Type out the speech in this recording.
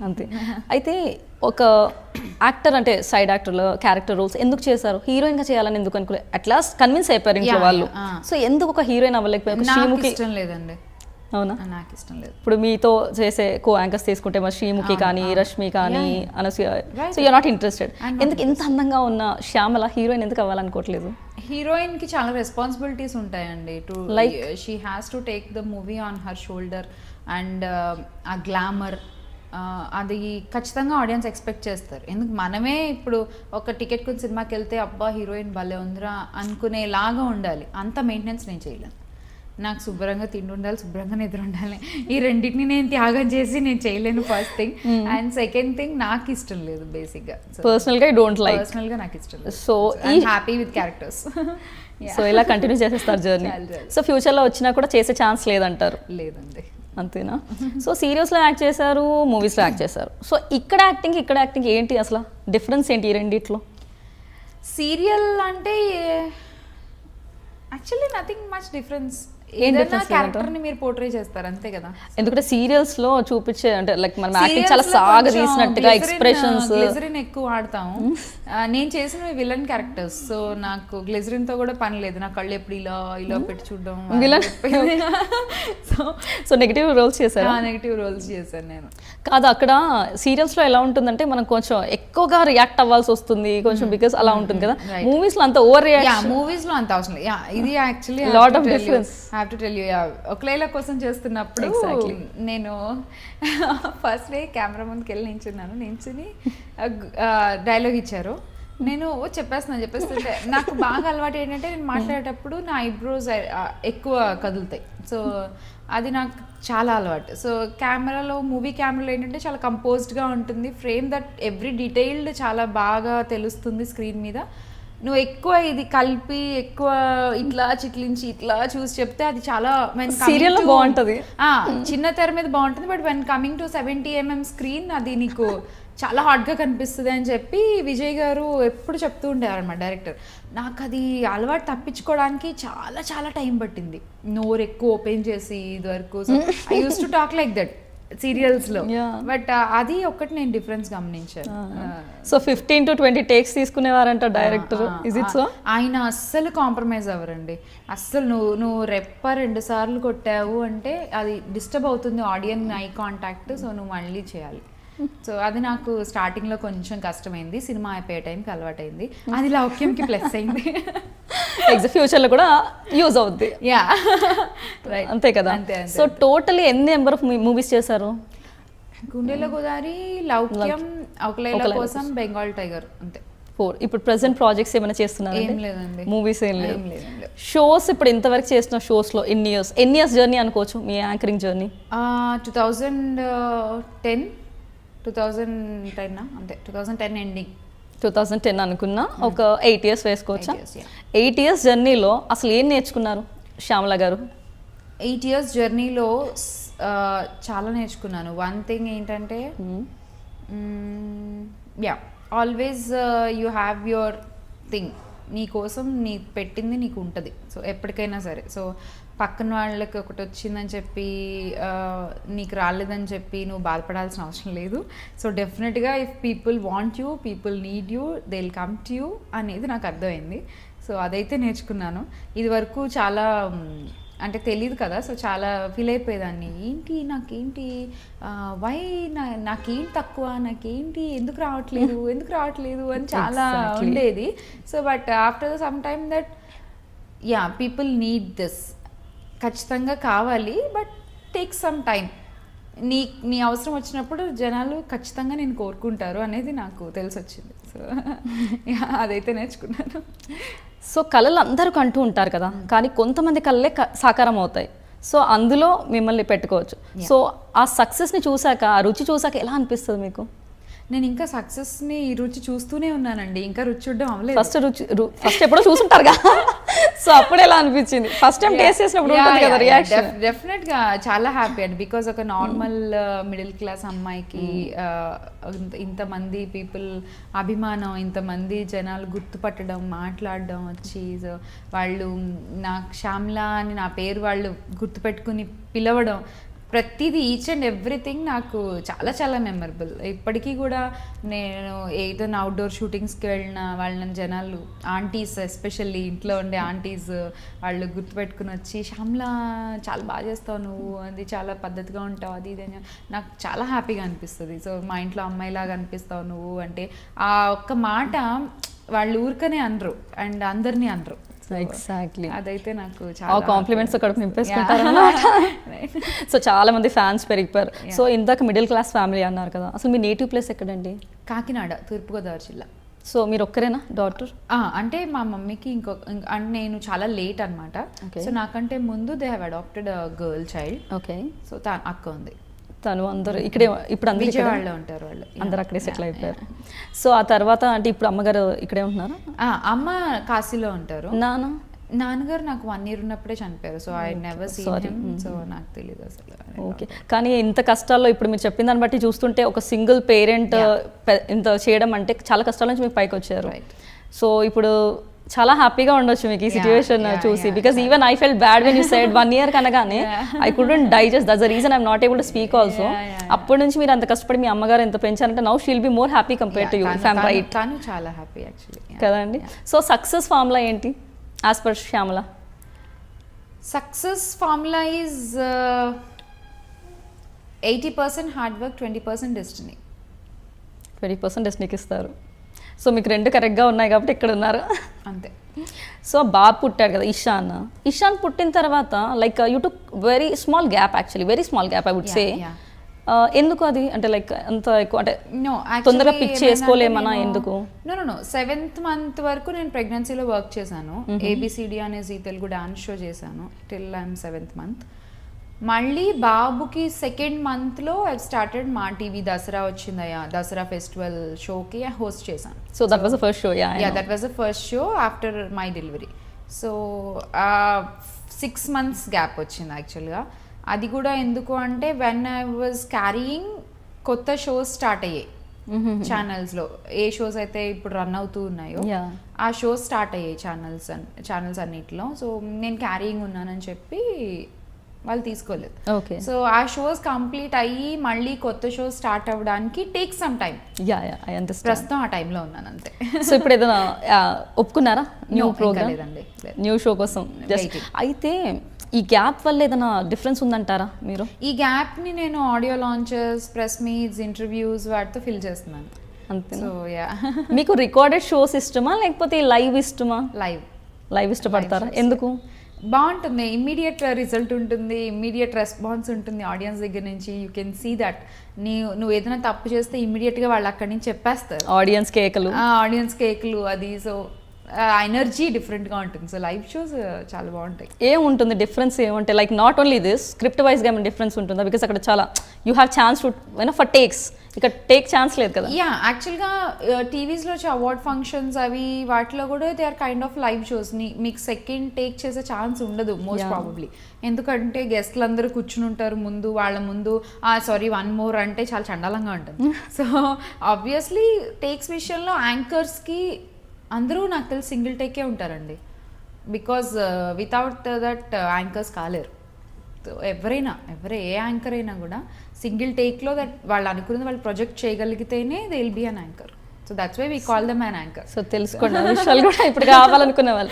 అంతే. అయితే ఒక యాక్టర్ అంటే సైడ్ యాక్టర్లో క్యారెక్టర్ రోల్స్ ఎందుకు చేశారు? హీరోయిన్గా చేయాలని ఎందుకు అనుకున్నారు? అట్లాస్ట్ కన్విన్స్ అయిపోయారు ఇంట్లో వాళ్ళు. సో ఎందుకు ఒక హీరోయిన్ అవ్వలేకపోయారు? నాకు ఇష్టం లేదండి. అవునా? నాకు ఇష్టం లేదు. ఇప్పుడు మీతో చేసే కో యాంకర్స్ తీసుకుంటే మరి శ్రీముఖి కానీ రష్మి కానీ Anasuya, so you're not interested. ఎందుకు ఇంత అందంగా ఉన్న శ్యామల హీరోయిన్ ఎందుకు అవ్వాలనుకోవట్లేదు? హీరోయిన్ కి చాలా రెస్పాన్సిబిలిటీస్ ఉంటాయండి. To like she has to take the movie on her shoulder and ఆ గ్లామర్ అది ఖచ్చితంగా ఆడియన్స్ ఎక్స్పెక్ట్ చేస్తారు. ఎందుకు మనమే ఇప్పుడు ఒక టికెట్ కొని సినిమాకి వెళ్తే అబ్బా హీరోయిన్ భలే ఉందిరా అనుకునేలాగా ఉండాలి. అంత మెయింటెనెన్స్ నేను చేయలేను. నాకు శుభ్రంగా తిండి ఉండాలి, శుభ్రంగా నిద్ర ఉండాలి. ఈ రెండింటిని నేను త్యాగం చేసి నేను చేయలేను. First thing. And second thing నాకు ఇష్టం లేదు బేసిక్గా. పర్సనల్గా డోంట్ లైక్. పర్సనల్గా నాకు ఇష్టం లేదు. So happy with characters. So ఇలా కంటిన్యూ చేసేస్తారు జర్నీ. సో ఫ్యూచర్లో వచ్చినా కూడా చేసే ఛాన్స్ లేదంటారు? లేదండి. అంతేనా? సో సీరియల్స్లో యాక్ట్ చేశారు, మూవీస్లో యాక్ట్ చేశారు. సో ఇక్కడ యాక్టింగ్ ఏంటి అసలు డిఫరెన్స్ ఏంటి ఈ రెండిట్లో? సీరియల్ అంటే యాక్చువల్లీ నథింగ్ మచ్ డిఫరెన్స్. ఏదైనా క్యారెక్టర్ ని మీరు పోర్ట్రే చేస్తారు అంతే కదా. ఎందుకంటే సీరియల్స్ లో చూపించే అంటే లైక్ మనం యాక్టింగ్ చాలా సాగదీసినట్టుగా ఎక్స్ప్రెషన్స్ గ్లిజరిన్ ఎక్కువ వాడతాము. నేను చేసిన విలన్ క్యారెక్టర్స్, సో నాకు గ్లిజరిన్ తో కూడా పని లేదు. నా కళ్ళు ఎప్పుడు ఇలా ఇలా పెట్టి చూడడం. విలన్ సో నెగిటివ్ రోల్స్ చేశారు? నెగిటివ్ రోల్స్ చేశాను నేను. కాదు, అక్కడ సీరియల్స్ లో ఎలా ఉంటుందంటే మనం కొంచెం ఎక్కువగా రియాక్ట్ అవ్వాల్సి వస్తుంది కొంచెం, బికాస్ అలా ఉంటుంది కదా. మూవీస్ లో అంత ఓవర్ రియాక్ట్, మూవీస్ లో అంత అవసరం లేదు. ఇది actually lot of difference. Have to tell you, ఒక లైలా కోసం చేస్తున్నప్పుడు నేను ఫస్ట్ డే కెమెరా ముందుకు వెళ్ళి నించుని డైలాగ్ ఇచ్చారు. నేను చెప్పేస్తుంటే నాకు బాగా అలవాటు ఏంటంటే నేను మాట్లాడేటప్పుడు నా ఐబ్రోస్ ఎక్కువ కదులుతాయి. సో అది నాకు చాలా అలవాటు. సో మూవీ కెమెరాలో ఏంటంటే చాలా కంపోజ్డ్గా ఉంటుంది. ఫ్రేమ్ దట్ ఎవ్రీ డీటెయిల్డ్ చాలా బాగా తెలుస్తుంది స్క్రీన్ మీద. నువ్వు ఎక్కువ ఇది కలిపి ఎక్కువ ఇట్లా చిట్లించి ఇట్లా చూసి చెప్తే అది చాలా సీరియల్లో బాగుంటుంది. చిన్న తెర మీద బాగుంటుంది. But when coming to 70mm screen అది నీకు చాలా హాట్గా కనిపిస్తుంది అని చెప్పి విజయ్ గారు ఎప్పుడు చెప్తూ ఉండేవారు అనమాట డైరెక్టర్. నాకు అది అలవాటు తప్పించుకోవడానికి చాలా చాలా టైం పట్టింది. నోరు ఎక్కువ ఓపెన్ చేసి ఇది వరకు I use to talk like that serials లో. బట్ అది ఒక్కటి నేను డిఫరెన్స్ గమనించాను. సో 15 to 20 టేక్స్ తీసుకునేవారంట డైరెక్టర్. Is it so? ఆయన అస్సలు కాంప్రమైజ్ అవ్వరండి. అస్సలు నువ్వు రెప్ప 2 సార్లు కొట్టావు అంటే అది డిస్టర్బ్ అవుతుంది ఆడియన్ ఐ కాంటాక్ట్. సో నువ్వు మళ్ళీ చేయాలి. సో అది నాకు స్టార్టింగ్ లో కొంచెం కష్టమైంది. సినిమా అయిపోయే టైంకి అలవాటైంది. అది లౌక్యంకి ప్లస్ అయింది. ఫ్యూచర్ లో కూడా యూజ్ అవుద్ది. యా అంతే కదా. సో టోటలీ ఎన్ని నెంబర్ ఆఫ్ మూవీస్ చేశారు? గుండెల గోదావరి, లౌక్యం, ఒక లైలా కోసం, బెంగాల్ టైగర్, అంతే 4. ఇప్పుడు ప్రెసెంట్ ప్రాజెక్ట్స్ ఏమైనా చేస్తున్నారు? ఏం లేదండి. మూవీస్ ఏం లేదు. షోస్ ఇప్పుడు ఇంతవరకు చేసిన షోస్ లో ఎన్ని ఇయర్స్ జర్నీ అనుకోవచ్చు మీ యాంకరింగ్ జర్నీ? 2010 అంతే. 2010 ఎండింగ్. 2010 అనుకున్నా. ఒక 8 years వేసుకోవచ్చా? 8 years జర్నీలో అసలు ఏం నేర్చుకున్నారు శ్యామల గారు? 8 years జర్నీలో చాలా నేర్చుకున్నాను. వన్ థింగ్ ఏంటంటే always you have your thing. నీ కోసం నీ పెట్టింది నీకు ఉంటుంది. సో ఎప్పటికైనా సరే. సో పక్కన వాళ్ళకి ఒకటి వచ్చిందని చెప్పి నీకు రాలేదని చెప్పి నువ్వు బాధపడాల్సిన అవసరం లేదు. సో డెఫినెట్గా if people want you, people need you, they will come to you అనేది నాకు అర్థమైంది. సో అదైతే నేర్చుకున్నాను. ఇది వరకు చాలా అంటే తెలియదు కదా. సో చాలా ఫీల్ అయిపోయేదాన్ని. నాకేంటి వై నాకేం తక్కువ, నాకేంటి ఎందుకు రావట్లేదు అని చాలా ఉండేది. So but after some time that people need this, ఖచ్చితంగా కావాలి. But take some time. నీ అవసరం వచ్చినప్పుడు జనాలు ఖచ్చితంగా నేను కోరుకుంటారు అనేది నాకు తెలిసి వచ్చింది. సో అదైతే నేర్చుకున్నాను. సో కళలు అందరూ కంటూ ఉంటారు కదా, కానీ కొంతమంది కళలే సాకారం అవుతాయి. సో అందులో మిమ్మల్ని పెట్టుకోవచ్చు. సో ఆ సక్సెస్ని చూసాక, ఆ రుచి చూసాక ఎలా అనిపిస్తుంది మీకు? నేను ఇంకా సక్సెస్ని రుచి చూస్తూనే ఉన్నానండి. ఇంకా రుచి చూడడం అవ్వలేదు. ఫస్ట్ ఎప్పుడో చూసుంటారుగా. సో అప్పుడు ఎలా అనిపించింది? ఫస్ట్ టైం టేస్ట్ చేసినప్పుడు ఉంటుంది కదా రియాక్షన్. డెఫినెట్గా చాలా హ్యాపీ అండి. బికాజ్ ఒక నార్మల్ మిడిల్ క్లాస్ అమ్మాయికి ఇంతమంది పీపుల్ అభిమానం, ఇంతమంది జనాలు గుర్తుపట్టడం, మాట్లాడడం వచ్చి, వాళ్ళు నాకు శ్యామల అని నా పేరు వాళ్ళు గుర్తుపెట్టుకుని పిలవడం, ప్రతిదీ ఈచ్ అండ్ ఎవ్రీథింగ్ నాకు చాలా చాలా మెమరబుల్. ఇప్పటికీ కూడా నేను ఏదైనా అవుట్డోర్ షూటింగ్స్కి వెళ్ళిన వాళ్ళని జనాలు ఆంటీస్, ఎస్పెషల్లీ ఇంట్లో ఉండే ఆంటీస్ వాళ్ళు గుర్తుపెట్టుకుని వచ్చి శ్యామ్లా చాలా బాగా చేస్తావు నువ్వు, అది చాలా పద్ధతిగా ఉంటావు, అది ఇది అని నాకు చాలా హ్యాపీగా అనిపిస్తుంది. సో మా ఇంట్లో అమ్మాయిలాగా అనిపిస్తావు నువ్వు అంటే ఆ ఒక్క మాట వాళ్ళు ఊరికనే అనరు అండ్ అందరినీ అనరు. ఎగ్జాక్ట్లీ, అదైతే నాకు ఆ చాలా కాంప్లిమెంట్స్ అక్కడ నింపేసుకుంటారు అన్నమాట. సో చాలా మంది ఫ్యాన్స్ పెరిగిపోయారు. సో ఇందాక మిడిల్ క్లాస్ ఫ్యామిలీ అన్నారు కదా, అసలు మీ నేటివ్ ప్లేస్ ఎక్కడండి? కాకినాడ, తూర్పుగోదావరి జిల్లా. సో మీరు ఒక్కరేనా డాటర్? అంటే మా మమ్మీకి అంటే నేను చాలా లేట్ అనమాట. Okay. సో నాకంటే ముందు they have adopted girl child. Okay. So అక్క ఉంది. తను అందరూ ఇక్కడే, ఇప్పుడు అందరూ ఇక్కడ- విజయవాడలో ఉంటారు వాళ్ళు. అందరు అక్కడే సెటిల్ అయిపోయారు. సో ఆ తర్వాత అంటే ఇప్పుడు అమ్మగారు ఇక్కడే ఉంటున్నారా? అమ్మ కాశీలో ఉంటారు. నాన్న? నాన్నగారు నాకు 1 year ఉన్నప్పుడే చనిపోయారు. So I never seen Sorry. Him. So నాకు తెలియదు అసలు. ఓకే. కానీ ఇంత కష్టాల్లో ఇప్పుడు మీరు చెప్పిన దాన్ని బట్టి చూస్తుంటే ఒక సింగిల్ పేరెంట్ ఇంత చేయడం అంటే చాలా కష్టాల నుంచి మీకు పైకి వచ్చారు. Right. సో ఇప్పుడు చాలా హ్యాపీగా ఉండొచ్చు మీకు ఈ సిచ్యువేషన్ yeah, చూసి. yeah, because even I felt bad when you said 1 year కనగానే I couldn't digest. That's the reason I'm not able to speak also. అప్పటి నుంచి మీరు అంత కష్టపడి మీ అమ్మగారు ఎంత పెంచారంటే now she'll be more happy compare to you fam, right? తను చాలా హ్యాపీ యాక్చువల్లీ. కదండి. సో సక్సెస్ ఫార్ములా ఏంటి as per Shyamala? Success formula is 80% hard work, 20% destiny. 20% డెస్టినీకి ఇస్తారు. సో మీకు 2 కరెక్ట్గా ఉన్నాయి కాబట్టి ఇక్కడ ఉన్నారు. అంతే. సో బాబు పుట్టాడు కదా ఇషాన్. ఇషాన్ పుట్టిన తర్వాత like you took very small gap, actually very small gap I would say. ఎందుకు అది అంటే లైక్ అంత ఎక్కువ అంటే నో తొందరగా పిక్ చేసుకోలేమన్నా ఎందుకు? నో 7th month వరకు నేను ప్రెగ్నెన్సీలో వర్క్ చేశాను. ABCD అనే జీ తెలుగు డాన్స్ షో చేశాను టిల్ ఐఎమ్ 7th month. మళ్ళీ బాబుకి 2nd monthలో ఐ స్టార్టెడ్ మా టీవీ దసరా వచ్చిందయ్యా, దసరా ఫెస్టివల్ షోకి హోస్ట్ చేశాను. So that was the first show. Yeah that was the first show after my delivery. So 6 months gap వచ్చింది యాక్చువల్గా. అది కూడా ఎందుకు అంటే వెన్ ఐ వాజ్ క్యారీయింగ్ కొత్త షోస్ స్టార్ట్ అయ్యాయి ఛానల్స్లో. ఏ షోస్ అయితే ఇప్పుడు రన్ అవుతూ ఉన్నాయో ఆ షోస్ స్టార్ట్ అయ్యాయి ఛానల్స్ అన్నిటిలో. సో నేను క్యారీయింగ్ ఉన్నానని చెప్పి వాళ్ళు తీసుకోలేదు. ఓకే. సో ఆ షోస్ కంప్లీట్ అయ్యి మళ్ళీ కొత్త షోస్ స్టార్ట్ అవ్వడానికి take some time. I understand. ప్రస్తుతం ఆ టైంలో ఉన్నాను అంతే. సో ఇప్పుడు ఏదైనా ఒప్పుకున్నారా న్యూ ప్రోగ్రామ్, లేదండి, న్యూ షో కోసం? జస్ట్ అయితే ఈ గ్యాప్ వల్ల ఏదైనా డిఫరెన్స్ ఉందంటారా మీరు? ఈ గ్యాప్ని నేను audio launches, press meets, interviews వాటితో ఫిల్ చేస్తున్నాను అంతే. So yeah. మీకు రికార్డెడ్ షోస్ ఇష్టమా లేకపోతే లైవ్ ఇష్టమా? లైవ్ ఇష్టపడతారా? ఎందుకు? బాగుంటుంది, ఇమ్మీడియట్ రిజల్ట్ ఉంటుంది, ఇమ్మీడియట్ రెస్పాన్స్ ఉంటుంది ఆడియన్స్ దగ్గర నుంచి. యూ కెన్ సీ దట్ నువ్వు ఏదైనా తప్పు చేస్తే ఇమ్మీడియట్గా వాళ్ళు అక్కడి నుంచి చెప్పేస్తారు. ఆడియన్స్ కేకులు అది. సో ఎనర్జీ డిఫరెంట్గా ఉంటుంది. సో లైవ్ షోస్ చాలా బాగుంటాయి. ఏముంటుంది డిఫరెన్స్? ఏమంటే like not only this script వైజ్గా ఏమైనా డిఫరెన్స్ ఉంటుందా? బికాస్ అక్కడ చాలా you have chance to for takes, ఇక్కడ టేక్ ఛాన్స్ లేదు కదా. యా యాక్చువల్గా టీవీస్లో వచ్చే అవార్డ్ ఫంక్షన్స్ అవి వాటిలో కూడా they are kind of live shows. మీకు సెకండ్ టేక్ చేసే ఛాన్స్ ఉండదు మోస్ట్ ప్రాబబ్లీ. ఎందుకంటే గెస్ట్లు అందరూ కూర్చుని ఉంటారు ముందు, వాళ్ళ ముందు సారీ 1 more అంటే చాలా చండాలంగా ఉంటుంది. సో ఆబ్వియస్లీ టేక్స్ విషయంలో యాంకర్స్కి అందరూ నాకు తెలిసి సింగిల్ టేకే ఉంటారండి. బికాజ్ వితౌట్ దట్ యాంకర్స్ కాలేరు. ఏ యాంకర్ అయినా కూడా సింగిల్ టేక్లో దట్ వాళ్ళు అనుకున్నది వాళ్ళు ప్రొజెక్ట్ చేయగలిగితేనే they will be an anchor. So that's why we call them an anchor. So తెలుసుకోండి విషయాలు కూడా ఇప్పుడు కావాలనుకునే వాళ్ళు.